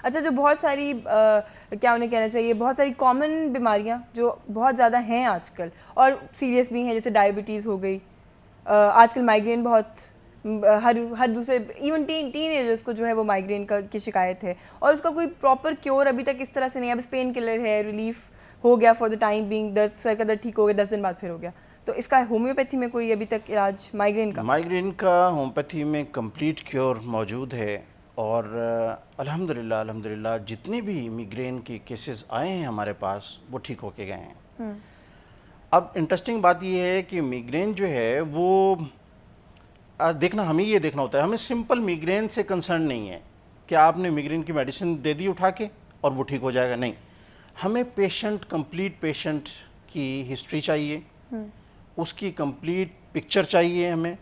اچھا جو بہت ساری کیا انہیں کہنا چاہیے, بہت ساری کامن بیماریاں جو بہت زیادہ ہیں آج کل اور سیریس بھی ہیں, جیسے ڈائبٹیز ہو گئی, آج کل مائیگرین بہت ہر دوسرے ایون ٹین ایجرس کو جو ہے وہ مائیگرین کی شکایت ہے, اور اس کا کوئی پراپر کیور ابھی تک اس طرح سے نہیں ہے. بس پین کلر ہے, ریلیف ہو گیا فار دا ٹائم بینگ, درد سر کا درد ٹھیک ہو گیا 10 دن بعد پھر ہو گیا. تو اس کا ہومیوپیتھی میں کوئی ابھی تک علاج مائیگرین کا ہومیوپیتھی میں کمپلیٹ کیور موجود ہے, اور الحمدللہ جتنے بھی میگرین کے کیسز آئے ہیں ہمارے پاس وہ ٹھیک ہو کے گئے ہیں. اب انٹرسٹنگ بات یہ ہے کہ میگرین جو ہے وہ دیکھنا, ہمیں یہ دیکھنا ہوتا ہے, ہمیں سمپل میگرین سے کنسرن نہیں ہے کہ آپ نے میگرین کی میڈیسن دے دی اٹھا کے اور وہ ٹھیک ہو جائے گا, نہیں. ہمیں کمپلیٹ پیشنٹ کی ہسٹری چاہیے, اس کی کمپلیٹ پکچر چاہیے ہمیں,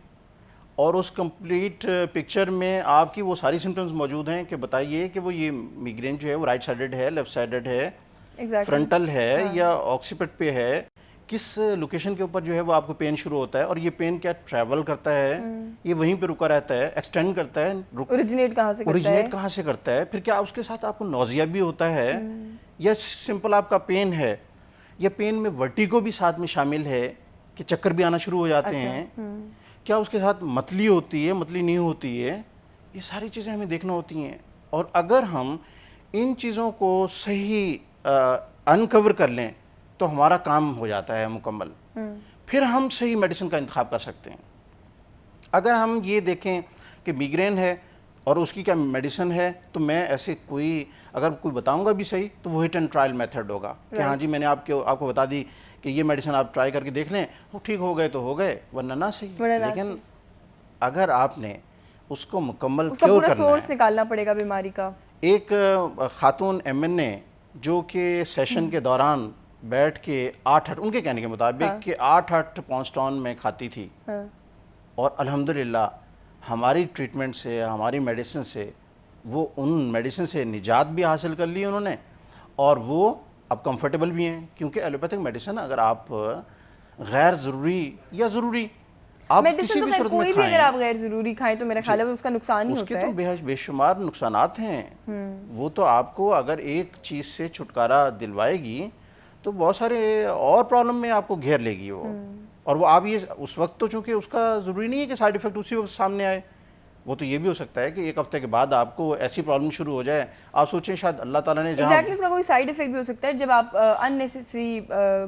اور اس کمپلیٹ پکچر میں آپ کی وہ ساری سمٹمز موجود ہیں کہ بتائیے کہ وہ یہ میگرین جو ہے وہ رائٹ سائڈڈ ہے, لیفٹ سائڈڈ ہے, فرنٹل ہے یا آکسیپٹ پہ ہے, کس لوکیشن کے اوپر جو ہے وہ آپ کو پین شروع ہوتا ہے, اور یہ پین کیا ٹریول کرتا ہے, یہ وہیں پہ رکا رہتا ہے, ایکسٹینڈ کرتا ہے, اوریجنیٹ کہاں سے کرتا ہے, پھر کیا اس کے ساتھ آپ کو نوزیا بھی ہوتا ہے, یا سمپل آپ کا پین ہے, یا پین میں ورٹیگو بھی ساتھ میں شامل ہے کہ چکر بھی آنا شروع ہو جاتے ہیں, کیا اس کے ساتھ متلی ہوتی ہے, متلی نہیں ہوتی ہے, یہ ساری چیزیں ہمیں دیکھنا ہوتی ہیں. اور اگر ہم ان چیزوں کو صحیح انکور کر لیں تو ہمارا کام ہو جاتا ہے مکمل, پھر ہم صحیح میڈیسن کا انتخاب کر سکتے ہیں. اگر ہم یہ دیکھیں کہ میگرین ہے اور اس کی کیا میڈیسن ہے, تو میں ایسے اگر کوئی بتاؤں گا بھی صحیح تو وہ ہٹ اینڈ ٹرائل میتھڈ ہوگا کہ ہاں جی میں نے آپ کو بتا دی کہ یہ میڈیسن آپ ٹرائی کر کے دیکھ لیں, وہ ٹھیک ہو گئے تو ہو گئے, ورنہ نہ صحیح. لیکن اگر آپ نے اس کو مکمل کیور کرنا ہے, سورس نکالنا پڑے گا بیماری کا. ایک خاتون ایم نے جو کہ سیشن کے دوران بیٹھ کے 8 ان کے کہنے کے مطابق کہ 8 پاؤنڈ سٹون میں کھاتی تھی, اور الحمدللہ ہماری ٹریٹمنٹ سے, ہماری میڈیسن سے وہ ان میڈیسن سے نجات بھی حاصل کر لی انہوں نے, اور وہ اب کمفرٹیبل بھی ہیں. کیونکہ ایلوپیتھک میڈیسن اگر آپ غیر ضروری یا ضروری آپ کسی بھی صورت میں کھائیں, اگر آپ غیر ضروری کھائیں تو میرا خیال ہے اس کا نقصان ہی ہوتا ہے. اس کے تو بے شمار نقصانات ہیں. وہ تو آپ کو اگر ایک چیز سے چھٹکارا دلوائے گی تو بہت سارے اور پرابلم میں آپ کو گھیر لے گی وہ, اور وہ آپ یہ اس وقت تو چونکہ اس کا ضروری نہیں ہے کہ سائیڈ ایفیکٹ اسی وقت سامنے آئے, وہ تو یہ بھی ہو سکتا ہے کہ ایک ہفتے کے بعد آپ کو ایسی پرابلم شروع ہو جائے, آپ سوچیں شاید اللہ تعالیٰ نے جہاں اس کا کوئی سائیڈ ایفیکٹ بھی ہو سکتا ہے جب آپ اننیسیسری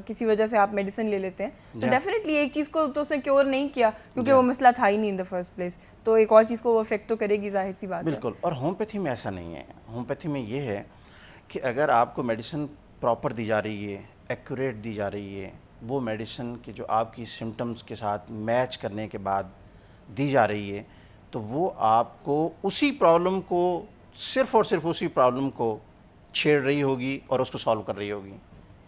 کسی وجہ سے آپ میڈیسن لے لیتے ہیں, تو ڈیفینیٹلی ایک چیز کو تو اس نے کیور نہیں کیا کیونکہ وہ مسئلہ تھا ہی نہیں ان دا فرسٹ پلیس, تو ایک اور چیز کو وہ افیکٹ تو کرے گی, ظاہر سی بات ہے. بالکل. اور ہومیوپیتھی میں ایسا نہیں ہے. ہومیوپیتھی میں یہ ہے کہ اگر آپ کو میڈیسن پراپر دی جا رہی ہے, ایکوریٹ دی جا رہی ہے, وہ میڈیسن کہ جو آپ کی سمٹمز کے ساتھ میچ کرنے کے بعد دی جا رہی ہے, تو وہ آپ کو اسی پرابلم کو صرف اور صرف اسی پرابلم کو چھیڑ رہی ہوگی اور اس کو سالو کر رہی ہوگی.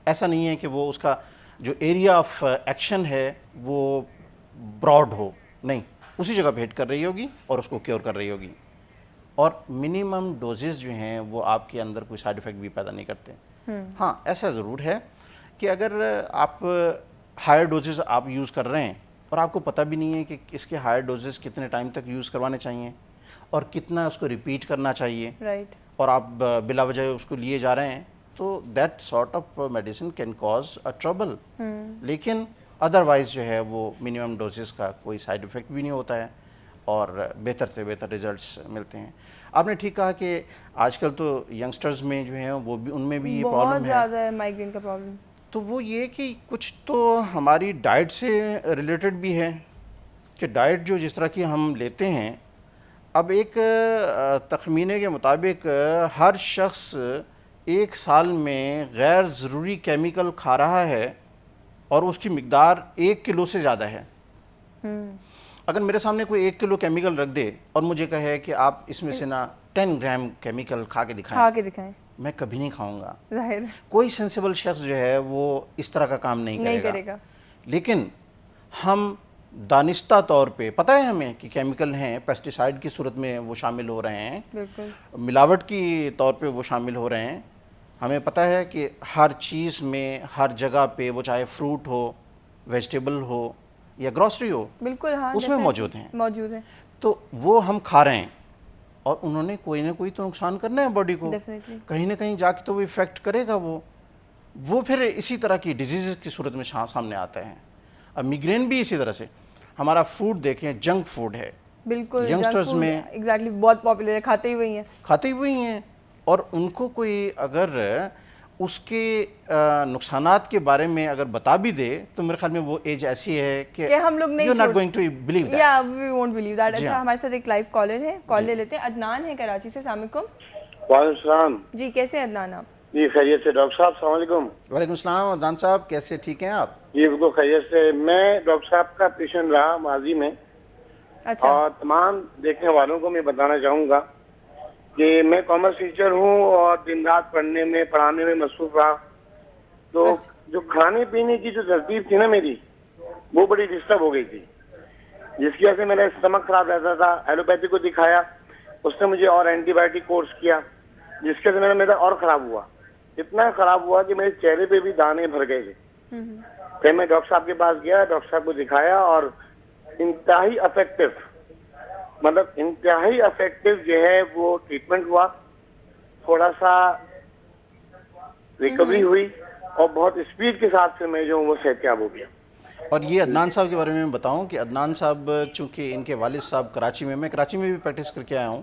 ایسا نہیں ہے کہ وہ اس کا جو ایریا آف ایکشن ہے وہ براڈ ہو, نہیں, اسی جگہ پہ ہٹ کر رہی ہوگی اور اس کو کیور کر رہی ہوگی. اور منیمم ڈوزز جو ہیں وہ آپ کے اندر کوئی سائیڈ ایفیکٹ بھی پیدا نہیں کرتے. ہاں ایسا ضرور ہے کہ اگر آپ ہائر ڈوزز آپ یوز کر رہے ہیں اور آپ کو پتہ بھی نہیں ہے کہ اس کے ہائر ڈوزز کتنے ٹائم تک یوز کروانے چاہیے اور کتنا اس کو ریپیٹ کرنا چاہیے, اور آپ بلا وجہ اس کو لیے جا رہے ہیں, تو that sort of medicine can cause a trouble. لیکن ادروائز جو ہے وہ منیمم ڈوزز کا کوئی سائیڈ ایفیکٹ بھی نہیں ہوتا ہے اور بہتر سے بہتر ریزلٹس ملتے ہیں. آپ نے ٹھیک کہا کہ آج کل تو ینگسٹرز میں جو ہیں وہ بھی, ان میں بھی یہ پرابلم ہے, بہت زیادہ ہے مائیگرین کا پرابلم. تو وہ یہ کہ کچھ تو ہماری ڈائٹ سے ریلیٹڈ بھی ہے کہ ڈائٹ جو جس طرح کی ہم لیتے ہیں, اب ایک تخمینے کے مطابق ہر شخص 1 سال میں غیر ضروری کیمیکل کھا رہا ہے اور اس کی مقدار 1 کلو سے زیادہ ہے. اگر میرے سامنے کوئی 1 کلو کیمیکل رکھ دے اور مجھے کہے کہ آپ اس میں سے نا 10 گرام کیمیکل کھا کے دکھائیں, میں کبھی نہیں کھاؤں گا. کوئی سینسیبل شخص جو ہے وہ اس طرح کا کام نہیں کرے گا. لیکن ہم دانستہ طور پہ پتہ ہے ہمیں کہ کیمیکل ہیں, پیسٹیسائڈ کی صورت میں وہ شامل ہو رہے ہیں, ملاوٹ کی طور پہ وہ شامل ہو رہے ہیں. ہمیں پتہ ہے کہ ہر چیز میں, ہر جگہ پہ, وہ چاہے فروٹ ہو, ویجیٹیبل ہو یا گروسری ہو, بالکل ہاں اس میں موجود ہیں. موجود ہیں. تو وہ ہم کھا رہے ہیں اور انہوں نے کوئی نہ کوئی تو نقصان کرنا ہے باڈی کو, Definitely. کہیں نہ کہیں جا کے تو وہ افیکٹ کرے گا, وہ پھر اسی طرح کی ڈیزیز کی صورت میں سامنے آتے ہیں. اب میگرین بھی اسی طرح سے. ہمارا فوڈ دیکھیں, جنک فوڈ ہے, بالکل ینگسٹرز میں ایگزیکٹلی بہت پاپولر ہے, کھاتے ہی وہی ہیں, اور ان کو کوئی اگر اس کے نقصانات کے بارے میں اگر بتا بھی دے تو میرے خیال میں وہ ایج ایسی ہے کہ ہم لوگ نہیں you're not going to believe that. یا وی وونٹ بلیو دیٹ. اچھا ہمارے ساتھ ایک لائیو کالر ہے, کال لے لیتے ہیں. عدنان ہے کراچی سے. السلام علیکم. وعلیکم السلام. جی کیسے ہیں عدنان آپ؟ جی خیریت سے. ڈاکٹر صاحب السلام علیکم. وعلیکم السلام. عدنان صاحب کیسے, ٹھیک ہیں آپ؟ جی بالکل خیریت سے. میں ڈاکٹر صاحب کا پیشنٹ رہا ماضی میں, اچھا, اور تمام دیکھنے والوں کو میں بتانا چاہوں گا کہ میں کامرس ٹیچر ہوں اور دن رات پڑھانے میں مصروف رہا. تو جو کھانے پینے کی جو ترتیب تھی نا میری, وہ بڑی ڈسٹرب ہو گئی تھی, جس کی وجہ سے میرا اسٹمک خراب رہتا تھا. ایلوپیتھی کو دکھایا, اس نے مجھے اور اینٹی بایوٹک کورس کیا, جس کی وجہ سے میرا میدا اور خراب ہوا. اتنا خراب ہوا کہ میرے چہرے پہ بھی دانے بھر گئے تھے. پھر میں ڈاکٹر صاحب کے پاس گیا, ڈاکٹر صاحب کو دکھایا, اور انتہائی افیکٹو جو ہے وہ ٹریٹمنٹ ہوا. تھوڑا سا ریکوری ہوئی, اور بہت اسپیڈ کے ساتھ سے میں جو ہوں وہ صحت یاب ہو گیا. اور یہ عدنان صاحب کے بارے میں بتاؤں کہ عدنان صاحب چونکہ ان کے والد صاحب کراچی میں کراچی میں بھی پریکٹس کر کے آیا ہوں,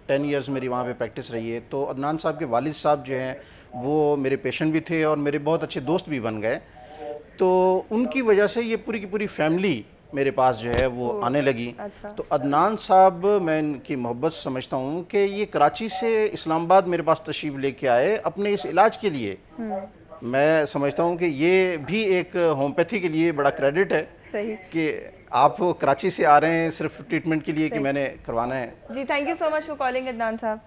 10 ایئرز میری وہاں پہ پریکٹس رہی ہے. تو عدنان صاحب کے والد صاحب جو ہیں وہ میرے پیشنٹ بھی تھے اور میرے بہت اچھے دوست بھی بن گئے. تو ان کی وجہ سے یہ پوری کی پوری فیملی میرے پاس جو ہے وہ آنے لگی. تو عدنان صاحب میں ان کی محبت سمجھتا ہوں کہ یہ کراچی سے اسلام آباد میرے پاس تشریف لے کے آئے اپنے اس علاج کے لیے. میں سمجھتا ہوں کہ یہ بھی ایک ہومیوپیتھی کے لیے بڑا کریڈٹ ہے کہ آپ کراچی سے آ رہے ہیں صرف ٹریٹمنٹ کے لیے کہ میں نے کروانا ہے. جی thank you so much for calling Adnan صاحب.